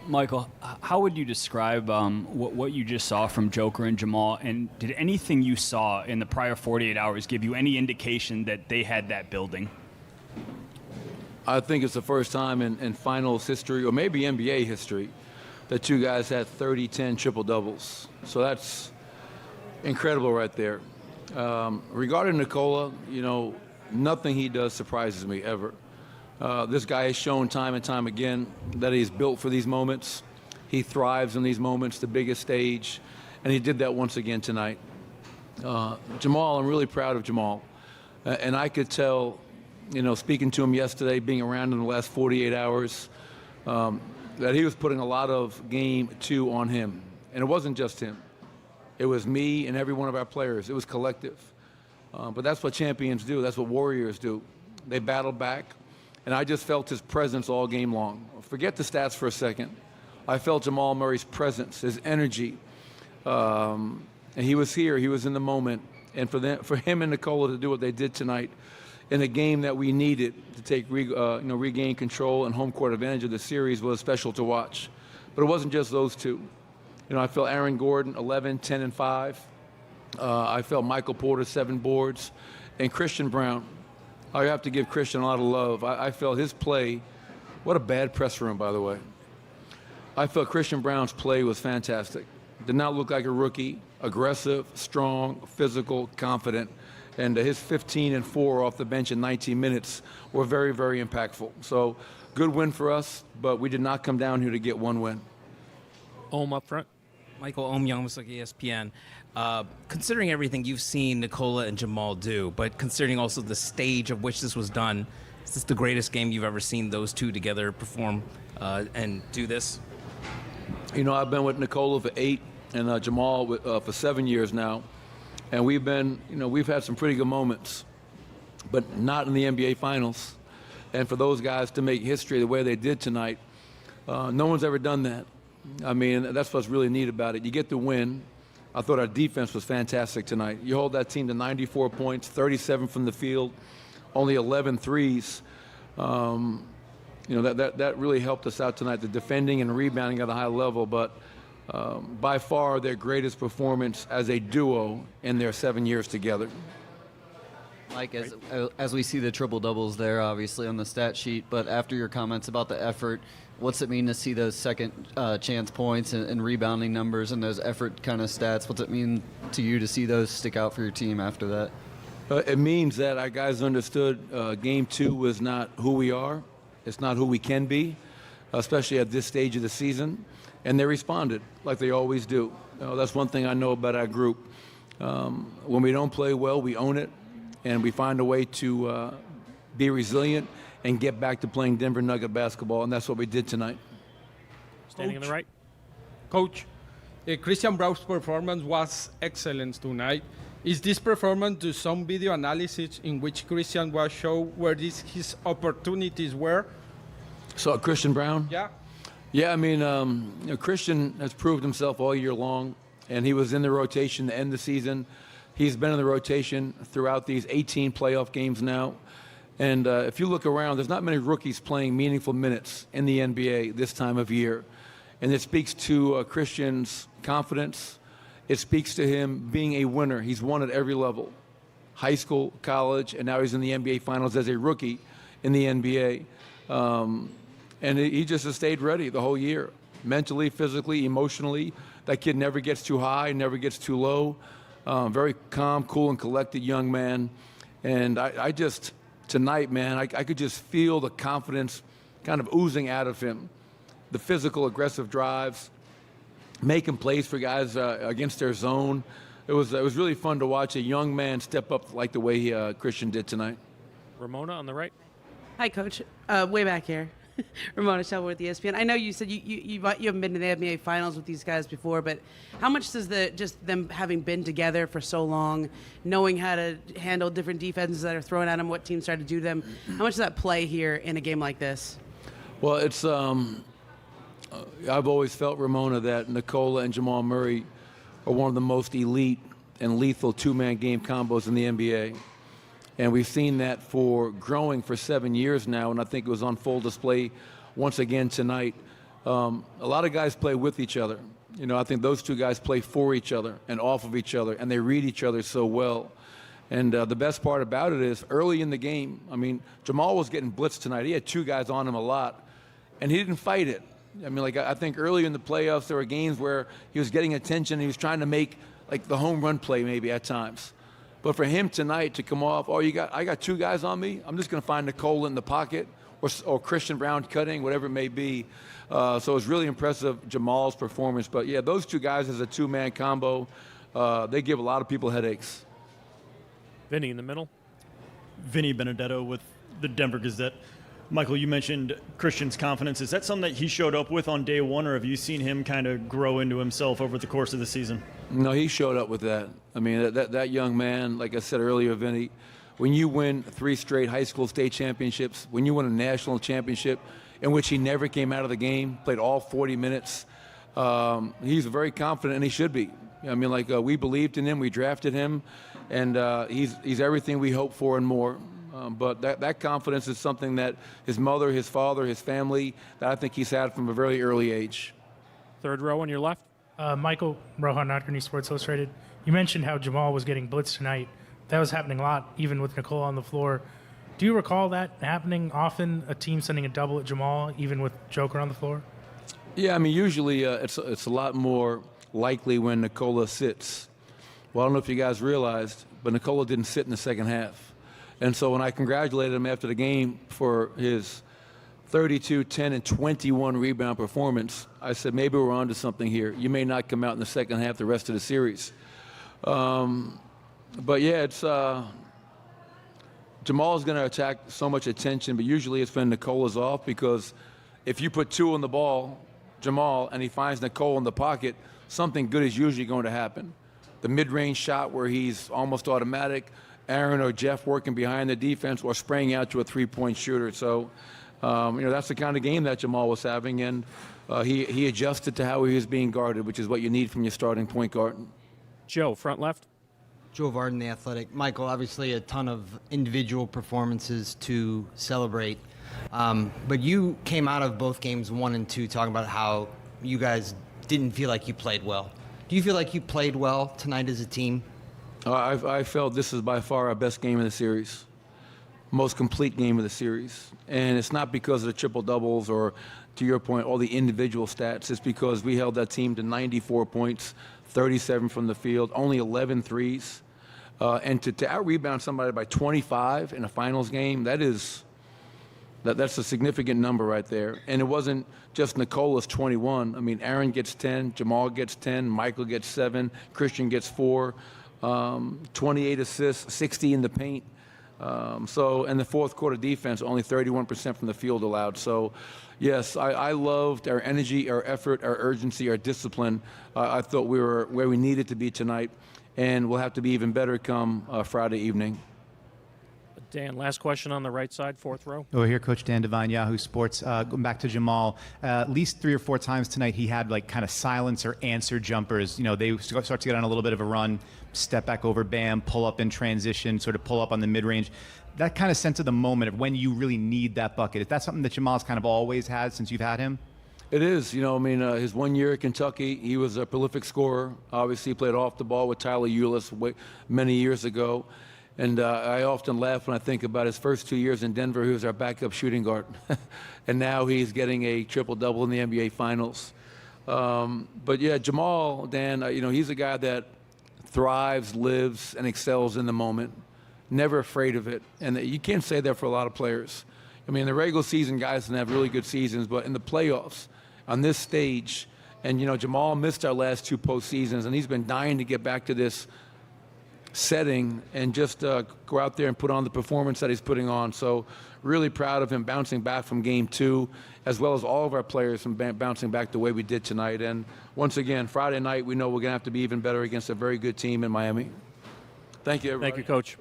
Michael, how would you describe what you just saw from Joker and Jamal? And did anything you saw in the prior 48 hours give you any indication that they had that building? I think it's the first time in finals history, or maybe NBA history, that two guys had 30-10 triple-doubles. So that's incredible right there. Regarding Nikola, nothing he does surprises me ever. This guy has shown time and time again that he's built for these moments. He thrives in these moments, the biggest stage, and he did that once again tonight. Jamal, I'm really proud of Jamal. And I could tell, speaking to him yesterday, being around in the last 48 hours, that he was putting a lot of game two on him. And it wasn't just him. It was me and every one of our players. It was collective. But that's what champions do. That's what warriors do. They battle back. And I just felt his presence all game long. Forget the stats for a second. I felt Jamal Murray's presence, his energy. And he was here. He was in the moment. And for him and Nikola to do what they did tonight in a game that we needed to regain control and home court advantage of the series was special to watch. But it wasn't just those two. I felt Aaron Gordon, 11, 10, and 5. I felt Michael Porter, 7 boards. And Christian Braun. I have to give Christian a lot of love. I felt his play, what a bad press room, by the way. I felt Christian Braun's play was fantastic. Did not look like a rookie, aggressive, strong, physical, confident. And his 15 and 4 off the bench in 19 minutes were very, very impactful. So good win for us, but we did not come down here to get one win. Ohm up front. Michael Ohm Youngmisuk, ESPN. Considering everything you've seen Nikola and Jamal do, but considering also the stage of which this was done, is this the greatest game you've ever seen those two together perform and do this? I've been with Nikola for 8 and Jamal for 7 years now. And we've had some pretty good moments, but not in the NBA Finals. And for those guys to make history the way they did tonight, no one's ever done that. I mean, that's what's really neat about it. You get the win. I thought our defense was fantastic tonight. You hold that team to 94 points, 37 from the field, only 11 threes. That really helped us out tonight, the defending and rebounding at a high level. But by far their greatest performance as a duo in their 7 years together. Mike, as we see the triple-doubles there, obviously, on the stat sheet, but after your comments about the effort, what's it mean to see those second chance points and rebounding numbers and those effort kind of stats? What's it mean to you to see those stick out for your team after that? It means that our guys understood Game 2 was not who we are. It's not who we can be, especially at this stage of the season. And they responded like they always do. That's one thing I know about our group. When we don't play well, we own it, and we find a way to be resilient and get back to playing Denver Nugget basketball, and that's what we did tonight. Standing on the right. Coach, Christian Braun's performance was excellent tonight. Is this performance to some video analysis in which Christian was shown where his opportunities were? So Christian Braun? Yeah. Yeah, I mean, Christian has proved himself all year long, and he was in the rotation to end the season. He's been in the rotation throughout these 18 playoff games now. And if you look around, there's not many rookies playing meaningful minutes in the NBA this time of year. And it speaks to Christian's confidence. It speaks to him being a winner. He's won at every level, high school, college, and now he's in the NBA Finals as a rookie in the NBA. And he just has stayed ready the whole year, mentally, physically, emotionally. That kid never gets too high, never gets too low. Very calm, cool, and collected young man. And I just, tonight, man, I could just feel the confidence kind of oozing out of him. The physical, aggressive drives, making plays for guys against their zone. It was really fun to watch a young man step up like the way Christian did tonight. Ramona on the right. Hi, Coach. Way back here. Ramona Shelby with ESPN. I know you said you haven't been to the NBA Finals with these guys before, but how much does just them having been together for so long, knowing how to handle different defenses that are thrown at them, what teams try to do to them, how much does that play here in a game like this? Well, it's I've always felt, Ramona, that Nikola and Jamal Murray are one of the most elite and lethal two-man game combos in the NBA. And we've seen that growing for 7 years now, and I think it was on full display once again tonight. A lot of guys play with each other. You know, I think those two guys play for each other and off of each other, and they read each other so well. And the best part about it is early in the game, I mean, Jamal was getting blitzed tonight. He had two guys on him a lot, and he didn't fight it. I mean, like, I think early in the playoffs, there were games where he was getting attention. He was trying to make, like, the home run play maybe at times. But for him tonight to come off, I got two guys on me. I'm just going to find Nicole in the pocket or Christian Brown cutting, whatever it may be. So it was really impressive, Jamal's performance. But, yeah, those two guys as a two-man combo, they give a lot of people headaches. Vinny in the middle. Vinny Benedetto with the Denver Gazette. Michael, you mentioned Christian's confidence. Is that something that he showed up with on day one, or have you seen him kind of grow into himself over the course of the season? No, he showed up with that. I mean, that young man, like I said earlier, Vinny, when you win 3 straight high school state championships, when you win a national championship in which he never came out of the game, played all 40 minutes, he's very confident, and he should be. I mean, like, we believed in him, we drafted him, and he's everything we hoped for and more. But that confidence is something that his mother, his father, his family, that I think he's had from a very early age. Third row on your left. Michael Rohan, Notgurney Sports Illustrated. You mentioned how Jamal was getting blitzed tonight. That was happening a lot, even with Nicole on the floor. Do you recall that happening often, a team sending a double at Jamal, even with Joker on the floor? Yeah, I mean, usually it's a lot more likely when Nicola sits. Well, I don't know if you guys realized, but Nicola didn't sit in the second half. And so when I congratulated him after the game for his 32, 10, and 21 rebound performance, I said, maybe we're on to something here. You may not come out in the second half the rest of the series. But, yeah, it's Jamal's going to attract so much attention, but usually it's when Nicola's off, because if you put 2 on the ball, Jamal, and he finds Nicole in the pocket, something good is usually going to happen. The mid-range shot where he's almost automatic, Aaron or Jeff working behind the defense, or spraying out to a three-point shooter. So, that's the kind of game that Jamal was having, and he adjusted to how he was being guarded, which is what you need from your starting point guard. Joe, front left. Joe Varden, The Athletic. Michael, obviously a ton of individual performances to celebrate, but you came out of both games 1 and 2 talking about how you guys didn't feel like you played well. Do you feel like you played well tonight as a team? I felt this is by far our best game of the series, most complete game of the series. And it's not because of the triple doubles or, to your point, all the individual stats. It's because we held that team to 94 points, 37 from the field, only 11 threes. And to out-rebound somebody by 25 in a finals game, that's a significant number right there. And it wasn't just Nicola's 21. I mean, Aaron gets 10, Jamal gets 10, Michael gets 7, Christian gets 4. 28 assists, 60 in the paint. And the fourth quarter defense, only 31% from the field allowed. So, yes, I loved our energy, our effort, our urgency, our discipline. I thought we were where we needed to be tonight, and we'll have to be even better come Friday evening. Dan, last question on the right side, fourth row. Oh, here, Coach Dan Devine, Yahoo Sports. Going back to Jamal, at least 3 or 4 times tonight, he had like kind of silence or answer jumpers. You know, they start to get on a little bit of a run, step back over, bam, pull up in transition, sort of pull up on the mid-range. That kind of sense of the moment of when you really need that bucket. Is that something that Jamal's kind of always had since you've had him? It is. You know, I mean, his 1 year at Kentucky, he was a prolific scorer. Obviously, he played off the ball with Tyler Ulis many years ago. And I often laugh when I think about his first 2 years in Denver. He was our backup shooting guard. And now he's getting a triple-double in the NBA Finals. But, yeah, Jamal, Dan, he's a guy that thrives, lives, and excels in the moment. Never afraid of it. And you can't say that for a lot of players. I mean, the regular season guys can have really good seasons, but in the playoffs, on this stage, and, Jamal missed our last 2 postseasons, and he's been dying to get back to this setting and just go out there and put on the performance that he's putting on. So really proud of him bouncing back from game 2, as well as all of our players from bouncing back the way we did tonight. And once again, Friday night, we know we're going to have to be even better against a very good team in Miami. Thank you, everybody. Thank you, Coach.